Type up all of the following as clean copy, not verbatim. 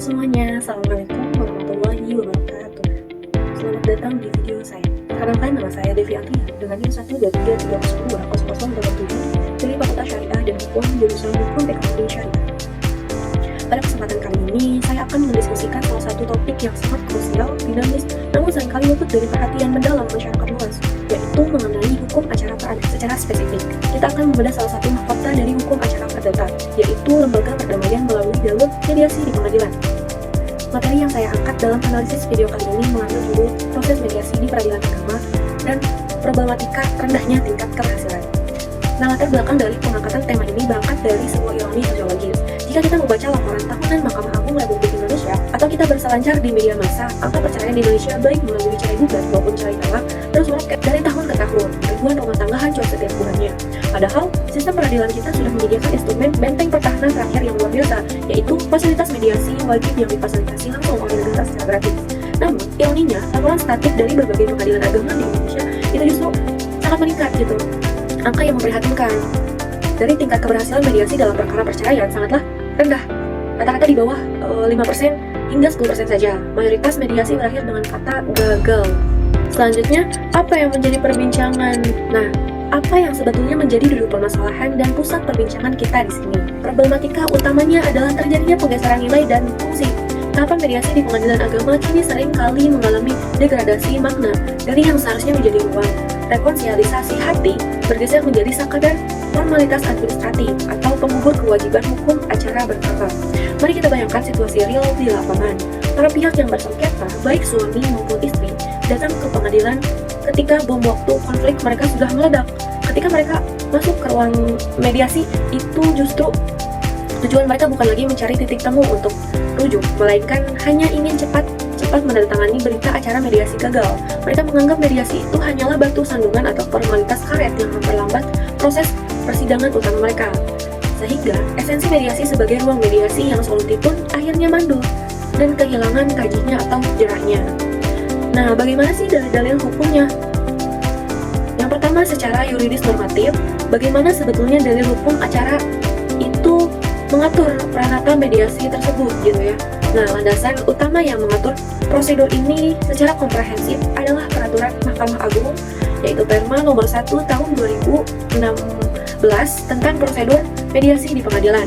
semuanya, Assalamualaikum warahmatullahi wabarakatuh. Selamat datang di video saya. Perkenalkan, nama saya Devi Atia dengan NIM 123320087 dari Fakultas Syariah dan Hukum jurusan Hukum Ekonomi Syariah. Pada kesempatan kali ini, saya akan mendiskusikan salah satu topik yang sangat krusial, dinamis, namun seringkali luput dari perhatian mendalam masyarakat luas, yaitu mengenai hukum acara perdata. Secara spesifik, kita akan membedah salah satu mahkota dari hukum acara perdata, yaitu lembaga perdamaian melalui jalur mediasi di pengadilan. Materi yang saya angkat dalam analisis video kali ini mengandung judul proses mediasi di peradilan agama dan problematika rendahnya tingkat keberhasilan. Nah, latar belakang dari pengangkatan tema ini berangkat dari sebuah ironi sosiologis. Jika kita membaca laporan tahunan Mahkamah Agung Republik Indonesia atau kita berselancar di media massa, angka perceraian di Indonesia baik melalui cerai gugat maupun cerai talak terus meroket dari tahun ke tahun. Ribuan rumah tangga hancur setiap bulannya. Padahal, sistem peradilan kita sudah menyediakan instrumen benteng pertahanan terakhir yang luar biasa, yaitu fasilitas mediasi wajib yang difasilitasi langsung oleh negara secara gratis. Namun, ironinya, laporan statik dari berbagai pengadilan agama di Indonesia itu justru sangat meningkat gitu. Angka yang memprihatinkan. Dari tingkat keberhasilan mediasi dalam perkara perceraian sangatlah rendah. Rata-rata di bawah 5% hingga 10% saja. Mayoritas mediasi berakhir dengan kata gagal. Selanjutnya, apa yang menjadi perbincangan? Nah, apa yang sebetulnya menjadi duduk permasalahan dan pusat perbincangan kita di sini? Problematika utamanya adalah terjadinya penggeseran nilai dan fungsi. Tahapan mediasi di pengadilan agama kini sering kali mengalami degradasi makna dari yang seharusnya menjadi ruang rekonsiliasi hati bergeser menjadi sekadar formalitas administratif atau penggugur kewajiban hukum acara berkata. Mari kita bayangkan situasi real di lapangan. Para pihak yang bersengketa, baik suami maupun istri, datang ke pengadilan ketika bom waktu konflik mereka sudah meledak. Ketika mereka masuk ke ruang mediasi, itu justru tujuan mereka bukan lagi mencari titik temu untuk rujuk, melainkan hanya ingin cepat menandatangani berita acara mediasi gagal. Mereka menganggap mediasi itu hanyalah batu sandungan atau formalitas karet yang memperlambat proses persidangan utama mereka. Sehingga esensi mediasi sebagai ruang mediasi yang solutif pun akhirnya mandul dan kehilangan tajinya atau jeraknya. Nah, bagaimana sih dalil-dalil hukumnya? Yang pertama, secara yuridis normatif, bagaimana sebetulnya dalil hukum acara itu mengatur peranata mediasi tersebut gitu ya. Nah, landasan utama yang mengatur prosedur ini secara komprehensif adalah peraturan Mahkamah Agung, yaitu Perma nomor 1 tahun 2016 tentang prosedur mediasi di pengadilan.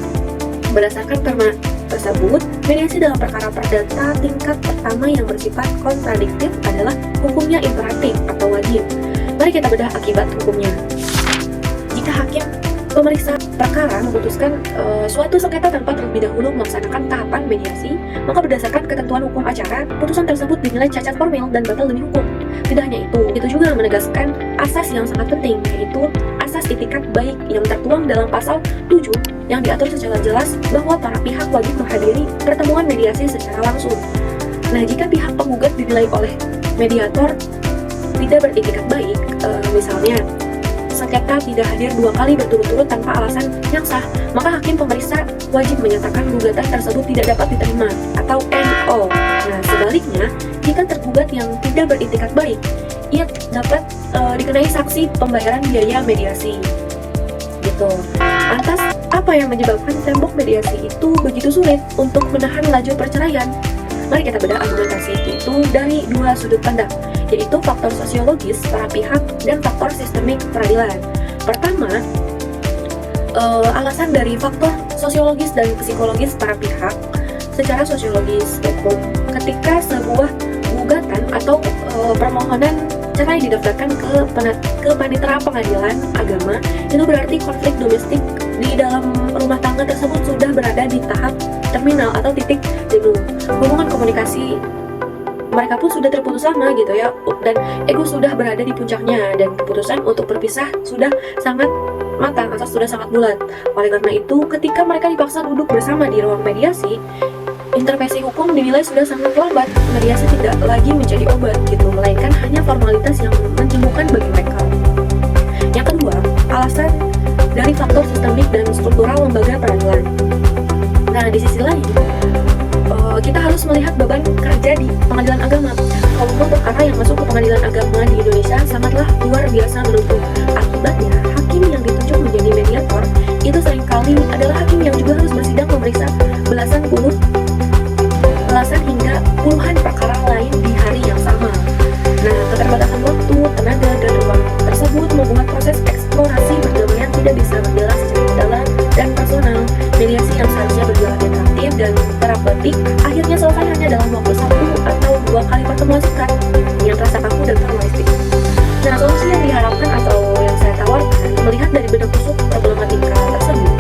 Berdasarkan Perma tersebut, mediasi dalam perkara perdata tingkat pertama yang bersifat kontradiktif adalah hukumnya imperatif atau wajib. Mari kita bedah akibat hukumnya. Jika hakim pemeriksa perkara memutuskan suatu sengketa tanpa terlebih dahulu melaksanakan tahapan mediasi, maka berdasarkan ketentuan hukum acara, putusan tersebut dinilai cacat formil dan batal demi hukum. Tidak hanya itu juga menegaskan asas yang sangat penting, yaitu asas itikat baik yang tertuang dalam pasal 7 yang diatur secara jelas bahwa para pihak wajib menghadiri pertemuan mediasi secara langsung. Nah, jika pihak penggugat dinilai oleh mediator tidak beritikat baik, misalnya sengketa tidak hadir 2 kali berturut-turut tanpa alasan yang sah, maka hakim pemeriksa wajib menyatakan gugatan tersebut tidak dapat diterima atau NO. Nah, sebaliknya, jika tergugat yang tidak beritikat baik, ia dapat dikenai sanksi pembayaran biaya mediasi. Gitu. Lantas, apa yang menyebabkan tembok mediasi itu begitu sulit untuk menahan laju perceraian? Mari kita bedah argumentasi itu dari 2 sudut pandang, yaitu faktor sosiologis para pihak dan faktor sistemik peradilan. Pertama, alasan dari faktor sosiologis dan psikologis para pihak. Secara sosiologis hukum, ketika sebuah gugatan atau permohonan cerai didaftarkan ke panitera pengadilan agama, itu berarti konflik domestik di dalam rumah tangga tersebut sudah berada di tahap terminal atau titik jenuh. Hubungan komunikasi mereka pun sudah terputus lama gitu ya, dan ego sudah berada di puncaknya, dan keputusan untuk berpisah sudah sangat matang atau sudah sangat bulat. Oleh karena itu, ketika mereka dipaksa duduk bersama di ruang mediasi, intervensi hukum dinilai sudah sangat lambat. Mediasi tidak lagi menjadi obat gitu, melainkan hanya formalitas yang menyembuhkan bagi mereka. Yang kedua, alasan dari faktor sistemik dan struktural lembaga peradilan. Nah, di sisi lain, kita harus melihat beban kerja di pengadilan agama. Volume perkara yang masuk ke pengadilan agama di Indonesia sangatlah luar biasa menumpuk. Akibatnya, hakim yang ditunjuk menjadi mediator itu seringkali adalah hakim yang juga harus bersidang memeriksa belasan puluh topik akhirnya selesai hanya dalam waktu 1 atau 2 kali pertemuan singkat yang terasa kaku dan formalistik. Nah, solusi yang diharapkan atau yang saya tawarkan melihat dari benak kusuk problematika tersebut.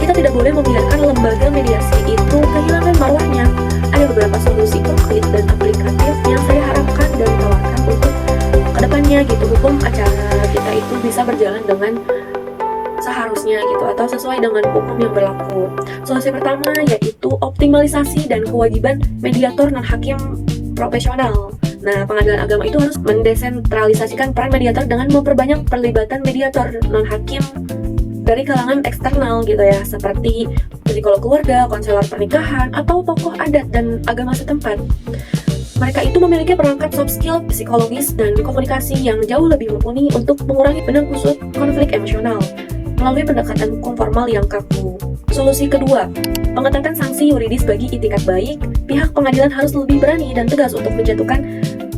Kita tidak boleh membiarkan lembaga mediasi itu kehilangan marwahnya. Ada beberapa solusi konkret dan aplikatif yang saya harapkan dan tawarkan untuk kedepannya gitu, hukum acara kita itu bisa berjalan dengan seharusnya gitu atau sesuai dengan hukum yang berlaku. Solusi pertama yaitu optimalisasi dan kewajiban mediator non-hakim profesional. Nah, pengadilan agama itu harus mendesentralisasikan peran mediator dengan memperbanyak perlibatan mediator non-hakim dari kalangan eksternal gitu ya, seperti psikolog keluarga, konselor pernikahan, atau tokoh adat dan agama setempat. Mereka itu memiliki perangkat soft skill psikologis dan komunikasi yang jauh lebih mumpuni untuk mengurangi benang kusut konflik emosional melalui pendekatan hukum formal yang kaku. Solusi kedua, pengetatan sanksi yuridis bagi itikat baik. Pihak pengadilan harus lebih berani dan tegas untuk menjatuhkan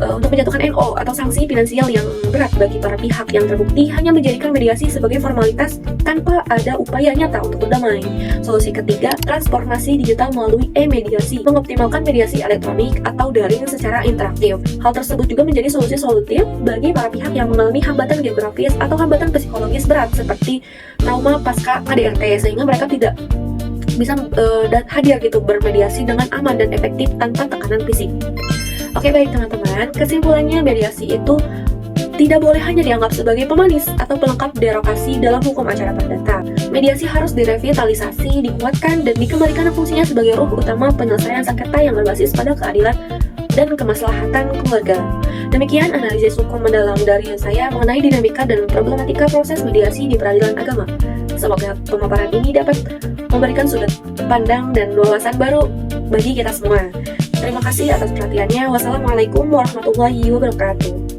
NO atau sanksi finansial yang berat bagi para pihak yang terbukti hanya menjadikan mediasi sebagai formalitas tanpa ada upaya nyata untuk berdamai. Solusi ketiga, transformasi digital melalui e-mediasi, mengoptimalkan mediasi elektronik atau daring secara interaktif. Hal tersebut juga menjadi solusi solutif bagi para pihak yang mengalami hambatan geografis atau hambatan psikologis berat seperti trauma pasca KDRT, sehingga mereka tidak bisa hadir gitu bermediasi dengan aman dan efektif tanpa tekanan fisik. Oke, baik teman-teman, kesimpulannya mediasi itu tidak boleh hanya dianggap sebagai pemanis atau pelengkap derogasi dalam hukum acara perdata. Mediasi harus direvitalisasi, dikuatkan, dan dikembalikan fungsinya sebagai ruh utama penyelesaian sengketa yang berbasis pada keadilan dan kemaslahatan keluarga. Demikian analisis hukum mendalam dari saya mengenai dinamika dan problematika proses mediasi di peradilan agama. Semoga pemaparan ini dapat memberikan sudut pandang dan wawasan baru bagi kita semua. Terima kasih atas perhatiannya. Wassalamualaikum warahmatullahi wabarakatuh.